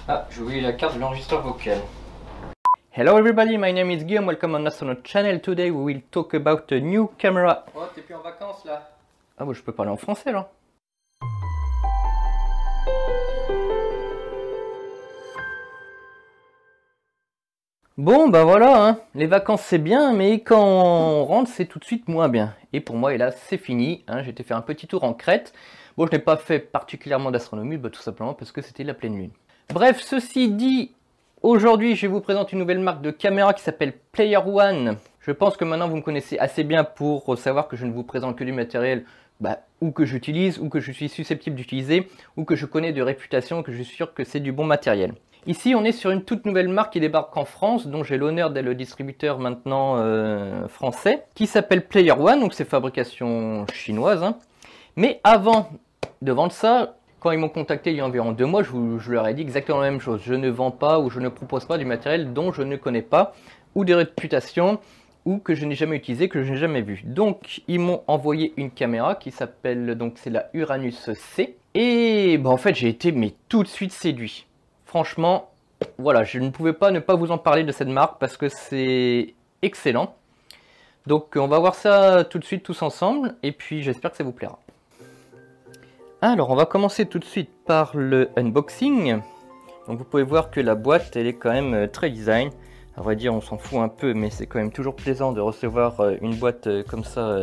Ah, j'ai oublié la carte de l'enregistreur vocal. Hello everybody, my name is Guillaume, welcome on Astronaut Channel. Today we will talk about a new camera. Oh, t'es plus en vacances là? Ah bah je peux parler en français là. Bon bah voilà, hein. Les vacances c'est bien, mais quand on rentre c'est tout de suite moins bien. Et pour moi, hélas, c'est fini, hein. J'ai été faire un petit tour en Crète. Bon, je n'ai pas fait particulièrement d'astronomie, bah, tout simplement parce que c'était la pleine lune. Bref, ceci dit, aujourd'hui je vous présente une nouvelle marque de caméra qui s'appelle Player One. Je pense que maintenant vous me connaissez assez bien pour savoir que je ne vous présente que du matériel ou que j'utilise, ou que je suis susceptible d'utiliser, ou que je connais de réputation, que je suis sûr que c'est du bon matériel. Ici on est sur une toute nouvelle marque qui débarque en France, dont j'ai l'honneur d'être le distributeur maintenant français, qui s'appelle Player One, donc c'est fabrication chinoise. Hein. Mais avant de vendre ça, quand ils m'ont contacté il y a environ 2 mois, je leur ai dit exactement la même chose. Je ne vends pas ou je ne propose pas du matériel dont je ne connais pas, ou des réputations, ou que je n'ai jamais utilisé, que je n'ai jamais vu. Donc ils m'ont envoyé une caméra qui s'appelle, donc c'est la Uranus C. Et en fait j'ai été tout de suite séduit. Franchement, voilà, je ne pouvais pas ne pas vous en parler de cette marque parce que c'est excellent. Donc on va voir ça tout de suite tous ensemble et puis j'espère que ça vous plaira. Alors on va commencer tout de suite par le unboxing. Donc vous pouvez voir que la boîte elle est quand même très design. À vrai dire on s'en fout un peu, mais c'est quand même toujours plaisant de recevoir une boîte comme ça,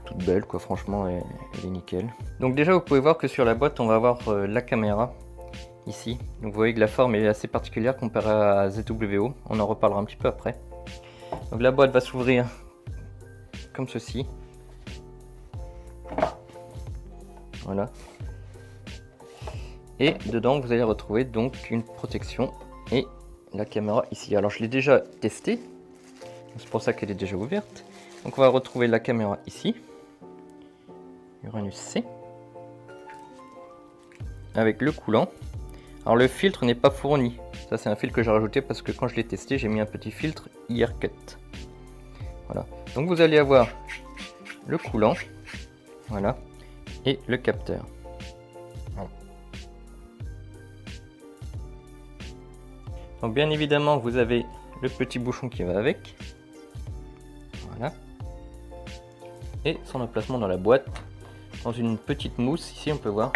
toute belle quoi, franchement elle est nickel. Donc déjà vous pouvez voir que sur la boîte on va avoir la caméra ici. Donc vous voyez que la forme est assez particulière comparée à ZWO, on en reparlera un petit peu après. Donc la boîte va s'ouvrir comme ceci. Voilà. Et dedans vous allez retrouver donc une protection et la caméra ici. Alors je l'ai déjà testée, c'est pour ça qu'elle est déjà ouverte. Donc on va retrouver la caméra ici, Uranus C, avec le coulant. Alors le filtre n'est pas fourni, ça c'est un filtre que j'ai rajouté parce que quand je l'ai testé j'ai mis un petit filtre IR-Cut. Voilà, donc vous allez avoir le coulant, voilà, et le capteur. Voilà. Donc bien évidemment vous avez le petit bouchon qui va avec, voilà, et son emplacement dans la boîte, dans une petite mousse, ici on peut voir,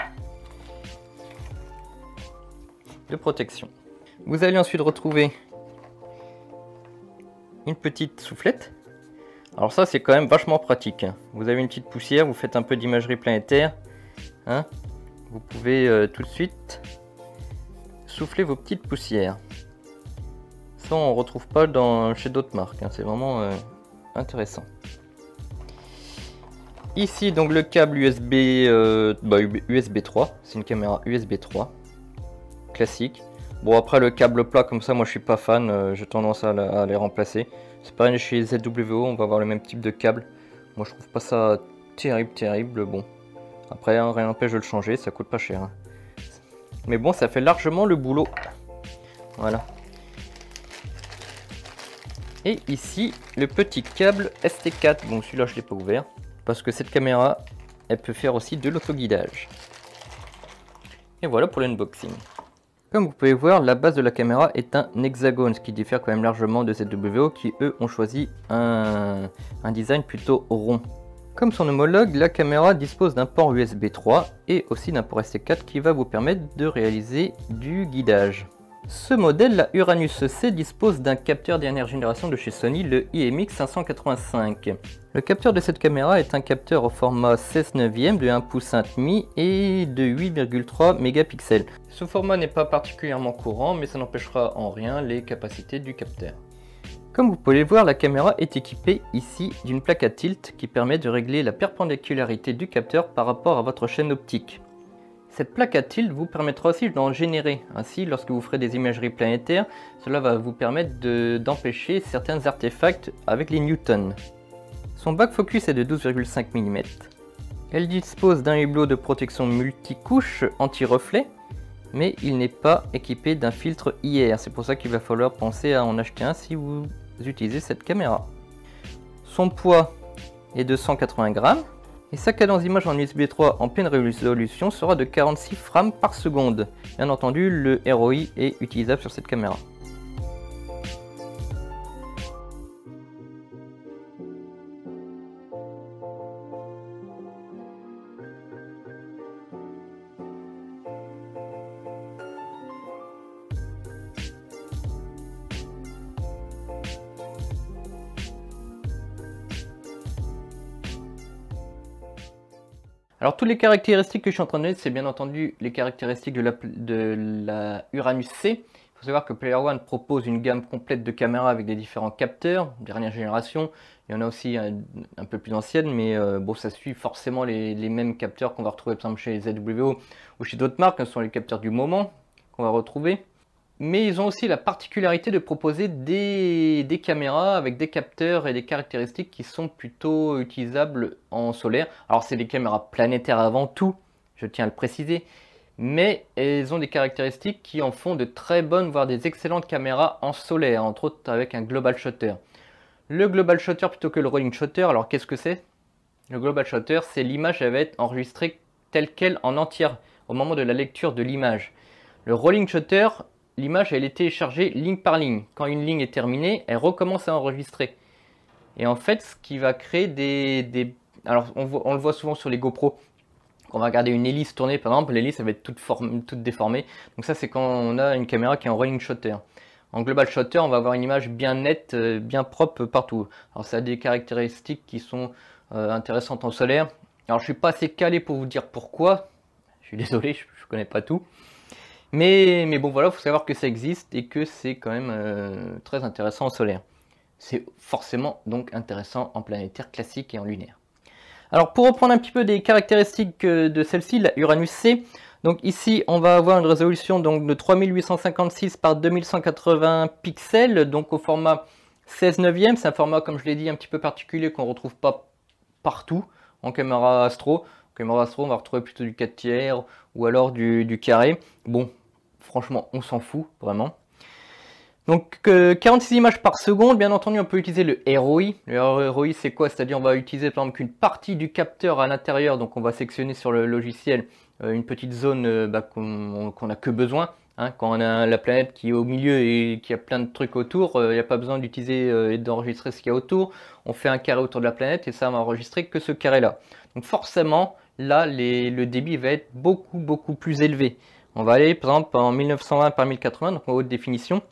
de protection. Vous allez ensuite retrouver une petite soufflette. Alors ça c'est quand même vachement pratique. Hein. Vous avez une petite poussière, vous faites un peu d'imagerie planétaire. Hein. Vous pouvez tout de suite souffler vos petites poussières. Ça on ne retrouve pas chez d'autres marques. Hein. C'est vraiment intéressant. Ici donc le câble USB, USB 3. C'est une caméra USB 3. Classique. Bon après le câble plat comme ça moi je suis pas fan, j'ai tendance à les remplacer. C'est pareil chez ZWO, on va avoir le même type de câble. Moi je trouve pas ça terrible. Bon après hein, rien n'empêche de le changer, ça coûte pas cher. Hein. Mais bon ça fait largement le boulot. Voilà. Et ici le petit câble ST4. Bon celui-là je l'ai pas ouvert parce que cette caméra elle peut faire aussi de l'autoguidage. Et voilà pour l'unboxing. Comme vous pouvez voir, la base de la caméra est un hexagone, ce qui diffère quand même largement de ZWO qui eux ont choisi un design plutôt rond. Comme son homologue, la caméra dispose d'un port USB 3 et aussi d'un port ST4 qui va vous permettre de réaliser du guidage. Ce modèle, la Uranus C, dispose d'un capteur dernière génération de chez Sony, le IMX585. Le capteur de cette caméra est un capteur au format 16/9 de 1,5 pouce et de 8,3 mégapixels. Ce format n'est pas particulièrement courant, mais ça n'empêchera en rien les capacités du capteur. Comme vous pouvez le voir, la caméra est équipée ici d'une plaque à tilt qui permet de régler la perpendicularité du capteur par rapport à votre chaîne optique. Cette plaque à tilt vous permettra aussi d'en générer. Ainsi, lorsque vous ferez des imageries planétaires, cela va vous permettre d'empêcher certains artefacts avec les newtons. Son back focus est de 12,5 mm. Elle dispose d'un hublot de protection multicouche anti-reflet, mais il n'est pas équipé d'un filtre IR. C'est pour ça qu'il va falloir penser à en acheter un si vous utilisez cette caméra. Son poids est de 180 grammes. Et sa cadence d'image en USB 3 en pleine résolution sera de 46 frames par seconde. Bien entendu, le ROI est utilisable sur cette caméra. Alors toutes les caractéristiques que je suis en train de donner, c'est bien entendu les caractéristiques de la Uranus C. Il faut savoir que Player One propose une gamme complète de caméras avec des différents capteurs, dernière génération. Il y en a aussi un peu plus anciennes, mais bon, ça suit forcément les mêmes capteurs qu'on va retrouver par exemple chez ZWO ou chez d'autres marques. Ce sont les capteurs du moment qu'on va retrouver. Mais ils ont aussi la particularité de proposer des caméras avec des capteurs et des caractéristiques qui sont plutôt utilisables en solaire. Alors c'est des caméras planétaires avant tout, je tiens à le préciser, mais elles ont des caractéristiques qui en font de très bonnes, voire des excellentes caméras en solaire, entre autres avec un global shutter. Le global shutter plutôt que le rolling shutter, alors qu'est-ce que c'est? Le global shutter, c'est l'image, elle va être enregistrée telle qu'elle en entière au moment de la lecture de l'image. Le rolling shutter, l'image elle est téléchargée ligne par ligne. Quand une ligne est terminée, elle recommence à enregistrer. Et en fait, ce qui va créer alors on le voit souvent sur les GoPro. Quand on va regarder une hélice tourner, par exemple, l'hélice elle va être toute déformée. Donc ça, c'est quand on a une caméra qui est en rolling shutter. En global shutter, on va avoir une image bien nette, bien propre partout. Alors ça a des caractéristiques qui sont intéressantes en solaire. Alors je suis pas assez calé pour vous dire pourquoi. Je suis désolé, je connais pas tout. Mais bon voilà, il faut savoir que ça existe et que c'est quand même très intéressant en solaire. C'est forcément donc intéressant en planétaire classique et en lunaire. Alors pour reprendre un petit peu des caractéristiques de celle-ci, la Uranus C, donc ici on va avoir une résolution donc, de 3856 par 2180 pixels, donc au format 16:9, c'est un format comme je l'ai dit un petit peu particulier qu'on ne retrouve pas partout en caméra astro. En caméra astro on va retrouver plutôt du 4 tiers ou alors du carré. Bon, franchement, on s'en fout, vraiment. Donc, 46 images par seconde, bien entendu, on peut utiliser le ROI. Le ROI, c'est quoi? C'est-à-dire, on va utiliser, par exemple, qu'une partie du capteur à l'intérieur. Donc, on va sélectionner sur le logiciel une petite zone qu'on n'a que besoin. Hein, quand on a la planète qui est au milieu et qui a plein de trucs autour, il n'y a pas besoin d'utiliser et d'enregistrer ce qu'il y a autour. On fait un carré autour de la planète et ça va enregistrer que ce carré-là. Donc, forcément, là, le débit va être beaucoup plus élevé. On va aller par exemple en 1920 par 1080, donc en haute définition,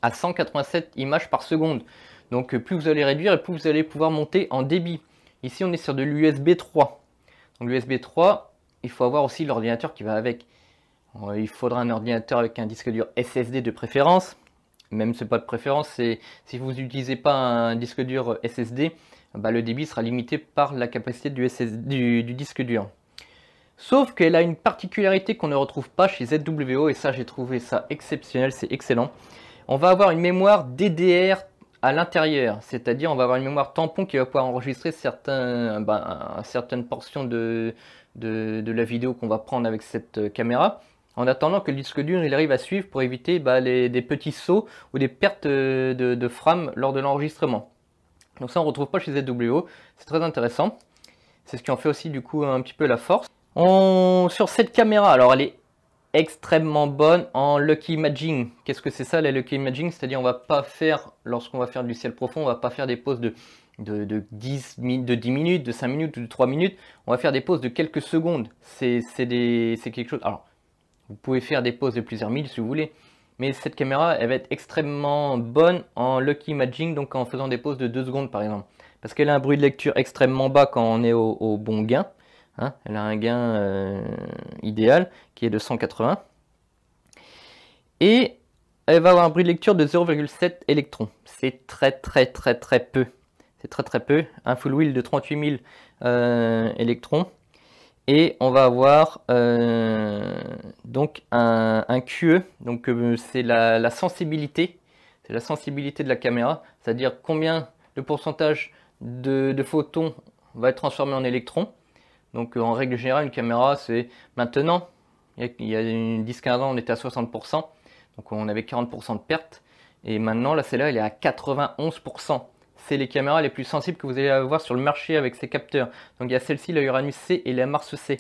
à 187 images par seconde. Donc plus vous allez réduire et plus vous allez pouvoir monter en débit. Ici on est sur de l'USB 3. Donc l'USB 3, il faut avoir aussi l'ordinateur qui va avec. Il faudra un ordinateur avec un disque dur SSD de préférence. Même c'est pas de préférence, c'est si vous n'utilisez pas un disque dur SSD, le débit sera limité par la capacité du disque dur. Sauf qu'elle a une particularité qu'on ne retrouve pas chez ZWO, et ça j'ai trouvé ça exceptionnel, c'est excellent. On va avoir une mémoire DDR à l'intérieur, c'est-à-dire on va avoir une mémoire tampon qui va pouvoir enregistrer certaines portions de la vidéo qu'on va prendre avec cette caméra, en attendant que le disque dur il arrive à suivre pour éviter des petits sauts ou des pertes de frames lors de l'enregistrement. Donc ça on ne retrouve pas chez ZWO, c'est très intéressant, c'est ce qui en fait aussi du coup un petit peu la force. Sur cette caméra, alors elle est extrêmement bonne en Lucky Imaging. Qu'est-ce que c'est ça, la Lucky Imaging? C'est-à-dire on va pas faire, lorsqu'on va faire du ciel profond, on va pas faire des pauses de 10 minutes, de 5 minutes ou de 3 minutes. On va faire des pauses de quelques secondes. C'est quelque chose. Alors, vous pouvez faire des pauses de plusieurs minutes si vous voulez, mais cette caméra, elle va être extrêmement bonne en Lucky Imaging, donc en faisant des pauses de 2 secondes par exemple. Parce qu'elle a un bruit de lecture extrêmement bas quand on est au bon gain. Hein, elle a un gain idéal qui est de 180 et elle va avoir un bruit de lecture de 0,7 électrons. C'est très peu. C'est très peu. Un full wheel de 38 000 électrons et on va avoir donc un QE. Donc c'est la sensibilité. C'est la sensibilité de la caméra, c'est-à-dire combien de pourcentage de photons va être transformé en électrons. Donc en règle générale, une caméra, c'est maintenant, il y a 10-15 ans, on était à 60%, donc on avait 40% de perte. Et maintenant, là, celle-là, elle est à 91%. c'est les caméras les plus sensibles que vous allez avoir sur le marché avec ces capteurs. Donc il y a celle-ci, la Uranus C et la Mars C,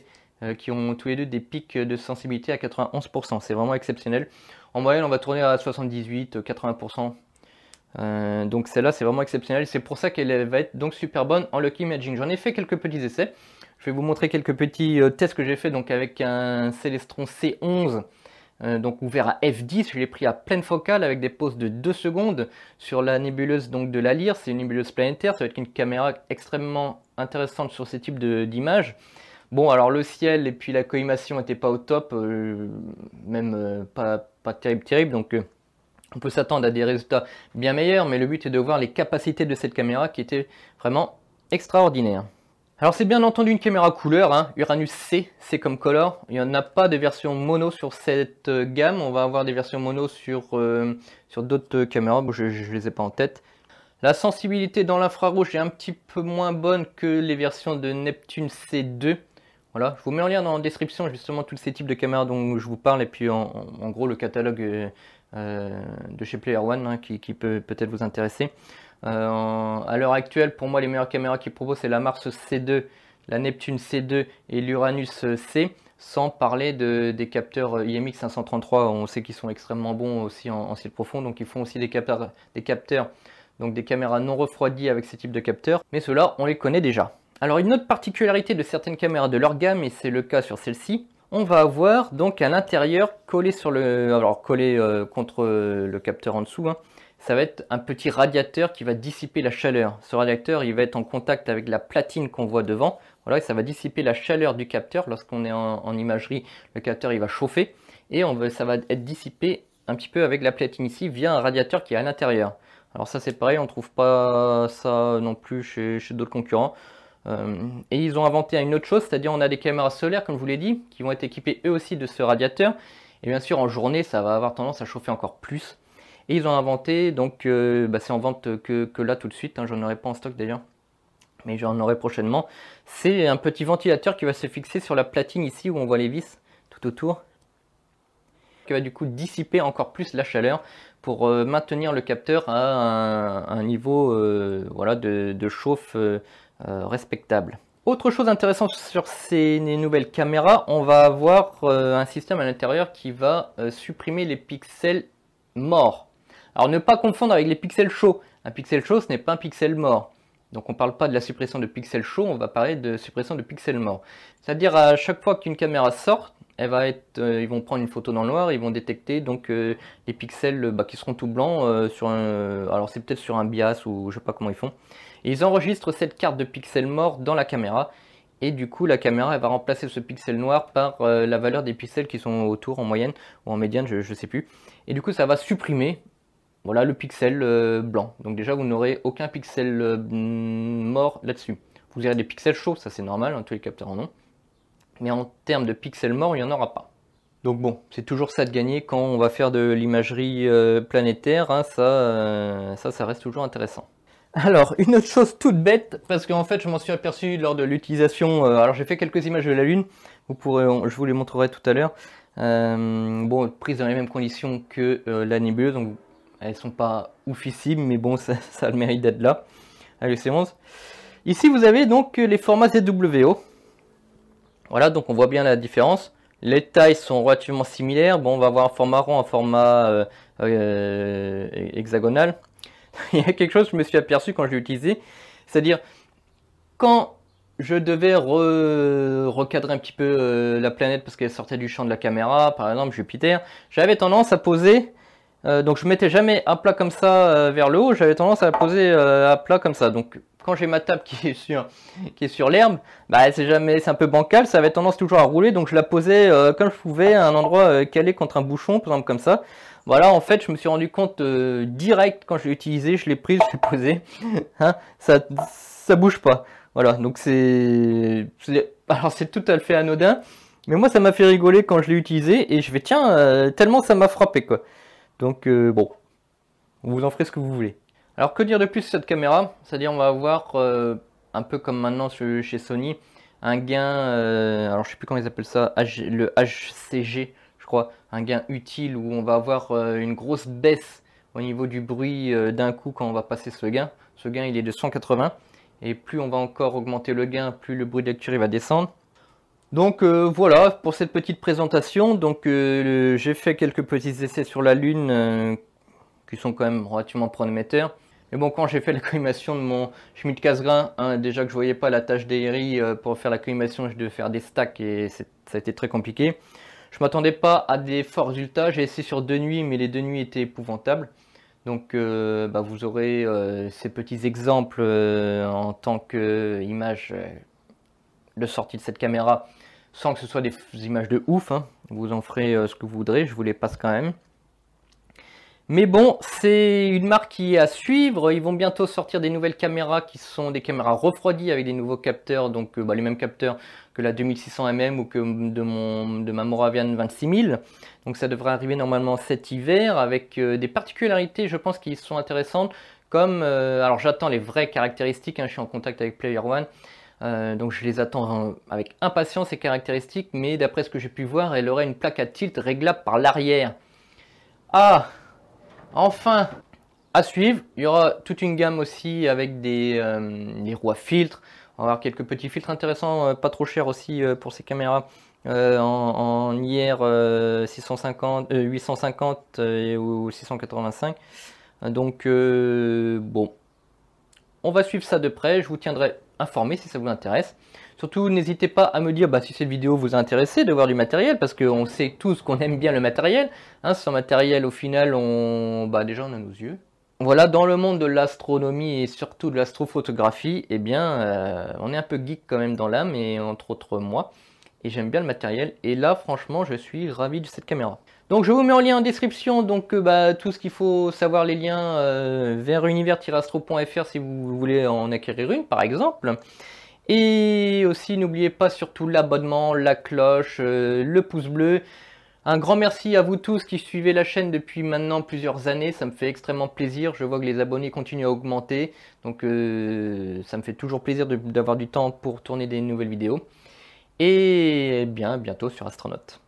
qui ont tous les deux des pics de sensibilité à 91%. C'est vraiment exceptionnel. En moyenne, on va tourner à 78-80%. Donc celle-là, c'est vraiment exceptionnel. C'est pour ça qu'elle va être donc super bonne en Lucky Imaging. J'en ai fait quelques petits essais. Je vais vous montrer quelques petits tests que j'ai fait donc avec un Celestron C11. Donc ouvert à f10, je l'ai pris à pleine focale avec des pauses de 2 secondes sur la nébuleuse donc de la Lyre. C'est une nébuleuse planétaire, ça va être une caméra extrêmement intéressante sur ces types d'images. Bon, alors le ciel et puis la collimation n'étaient pas au top, même pas terrible, donc on peut s'attendre à des résultats bien meilleurs, mais le but est de voir les capacités de cette caméra qui étaient vraiment extraordinaires. Alors c'est bien entendu une caméra couleur, hein, Uranus C, c'est comme color. Il n'y en a pas de version mono sur cette gamme, on va avoir des versions mono sur d'autres caméras, bon, je ne les ai pas en tête. La sensibilité dans l'infrarouge est un petit peu moins bonne que les versions de Neptune C2. Voilà, je vous mets en lien dans la description justement tous ces types de caméras dont je vous parle, et puis en gros le catalogue de chez Player One, hein, qui peut peut-être vous intéresser. À l'heure actuelle, pour moi, les meilleures caméras qu'ils proposent, c'est la Mars C2, la Neptune C2 et l'Uranus C, sans parler des capteurs IMX 533. On sait qu'ils sont extrêmement bons aussi en ciel profond, donc ils font aussi des capteurs, donc des caméras non refroidies avec ces types de capteurs, mais ceux-là, on les connaît déjà. Alors une autre particularité de certaines caméras de leur gamme, et c'est le cas sur celle-ci, on va avoir donc un intérieur collé sur contre le capteur en dessous, hein. Ça va être un petit radiateur qui va dissiper la chaleur. Ce radiateur, il va être en contact avec la platine qu'on voit devant. Voilà, et ça va dissiper la chaleur du capteur. Lorsqu'on est en imagerie, le capteur il va chauffer et ça va être dissipé un petit peu avec la platine ici via un radiateur qui est à l'intérieur. Alors ça c'est pareil, on ne trouve pas ça non plus chez d'autres concurrents. Et ils ont inventé une autre chose, c'est-à-dire on a des caméras solaires, comme je vous l'ai dit, qui vont être équipées eux aussi de ce radiateur. Et bien sûr en journée, ça va avoir tendance à chauffer encore plus. Et ils ont inventé, donc c'est en vente que là tout de suite, hein, j'en aurai pas en stock d'ailleurs, mais j'en aurai prochainement. C'est un petit ventilateur qui va se fixer sur la platine ici où on voit les vis tout autour, qui va du coup dissiper encore plus la chaleur pour maintenir le capteur à un niveau voilà, de chauffe respectable. Autre chose intéressante sur ces nouvelles caméras, on va avoir un système à l'intérieur qui va supprimer les pixels morts. Alors ne pas confondre avec les pixels chauds. Un pixel chaud, ce n'est pas un pixel mort. Donc on ne parle pas de la suppression de pixels chauds, on va parler de suppression de pixels morts. C'est-à-dire à chaque fois qu'une caméra sort, ils vont prendre une photo dans le noir, ils vont détecter donc les pixels qui seront tout blancs alors c'est peut-être sur un bias ou je sais pas comment ils font. Et ils enregistrent cette carte de pixels morts dans la caméra. Et du coup la caméra elle va remplacer ce pixel noir par la valeur des pixels qui sont autour en moyenne ou en médiane, je ne sais plus. Et du coup ça va supprimer voilà le pixel blanc. Donc déjà vous n'aurez aucun pixel mort là-dessus. Vous aurez des pixels chauds, ça c'est normal, hein, tous les capteurs en ont. Mais en termes de pixels morts, il n'y en aura pas. Donc bon, c'est toujours ça de gagner quand on va faire de l'imagerie planétaire, hein, ça reste toujours intéressant. Alors, une autre chose toute bête, parce qu'en fait je m'en suis aperçu lors de l'utilisation, alors j'ai fait quelques images de la Lune, je vous les montrerai tout à l'heure. Bon, prise dans les mêmes conditions que la nébuleuse, donc elles sont pas oufissimes, mais bon, ça a le mérite d'être là, avec le C11. Ici vous avez donc les formats ZWO. Voilà, donc on voit bien la différence. Les tailles sont relativement similaires. Bon, on va avoir un format rond, un format hexagonal. Il y a quelque chose que je me suis aperçu quand je l'ai utilisé. C'est-à-dire, quand je devais recadrer un petit peu la planète parce qu'elle sortait du champ de la caméra, par exemple Jupiter, j'avais tendance à poser, donc je mettais jamais à plat comme ça vers le haut, j'avais tendance à la poser à plat comme ça. Donc quand j'ai ma table qui est sur l'herbe, bah c'est un peu bancal, ça avait tendance toujours à rouler, donc je la posais comme je pouvais à un endroit calé contre un bouchon, par exemple comme ça. Voilà, en fait, je me suis rendu compte direct quand je l'ai utilisé, je l'ai prise, je l'ai posée, hein, ça bouge pas. Voilà, donc alors c'est tout à fait anodin, mais moi ça m'a fait rigoler quand je l'ai utilisé et je vais tiens, tellement ça m'a frappé quoi. Donc bon, vous en ferez ce que vous voulez. Alors que dire de plus sur cette caméra? C'est-à-dire on va avoir un peu comme maintenant chez Sony un gain, alors je sais plus comment ils appellent ça, le HCG je crois, un gain utile où on va avoir une grosse baisse au niveau du bruit d'un coup quand on va passer ce gain. Ce gain il est de 180 et plus on va encore augmenter le gain, plus le bruit de lecture il va descendre. Donc voilà pour cette petite présentation. Donc j'ai fait quelques petits essais sur la Lune qui sont quand même relativement prometteurs. Mais bon, quand j'ai fait la collimation de mon Schmidt Cassegrain, hein, déjà que je voyais pas la tâche d'Airy pour faire la collimation, je devais faire des stacks et ça a été très compliqué. Je m'attendais pas à des forts résultats. J'ai essayé sur 2 nuits, mais les 2 nuits étaient épouvantables. Donc bah, vous aurez ces petits exemples en tant qu'image de sortie de cette caméra, sans que ce soit des images de ouf. Hein. Vous en ferez ce que vous voudrez, je vous les passe quand même. Mais bon, c'est une marque qui est à suivre. Ils vont bientôt sortir des nouvelles caméras qui sont des caméras refroidies avec des nouveaux capteurs, donc bah, les mêmes capteurs que la 2600 mm ou que de ma Moravian 26000. Donc ça devrait arriver normalement cet hiver avec des particularités, je pense, qui sont intéressantes. Comme, alors j'attends les vraies caractéristiques, hein, je suis en contact avec Player One. Donc je les attends avec impatience ces caractéristiques, mais d'après ce que j'ai pu voir, elle aurait une plaque à tilt réglable par l'arrière. Ah! Enfin, à suivre, il y aura toute une gamme aussi avec des roues à filtres. On va avoir quelques petits filtres intéressants, pas trop chers aussi pour ces caméras en IR 650, 850 ou 685. Donc bon, on va suivre ça de près. Je vous tiendrai informé si ça vous intéresse. Surtout, n'hésitez pas à me dire si cette vidéo vous a intéressé de voir du matériel, parce qu'on sait tous qu'on aime bien le matériel. Hein, sans matériel, au final, déjà on a nos yeux. Voilà, dans le monde de l'astronomie et surtout de l'astrophotographie, eh bien, on est un peu geek quand même dans l'âme, et entre autres moi. Et j'aime bien le matériel. Et là, franchement, je suis ravi de cette caméra. Donc je vous mets en lien en description donc tout ce qu'il faut savoir, les liens vers univers-astro.fr si vous voulez en acquérir une par exemple. Et aussi n'oubliez pas surtout l'abonnement, la cloche, le pouce bleu. Un grand merci à vous tous qui suivez la chaîne depuis maintenant plusieurs années, ça me fait extrêmement plaisir, je vois que les abonnés continuent à augmenter, donc ça me fait toujours plaisir d'avoir du temps pour tourner des nouvelles vidéos. Et bien bientôt sur Astronaute.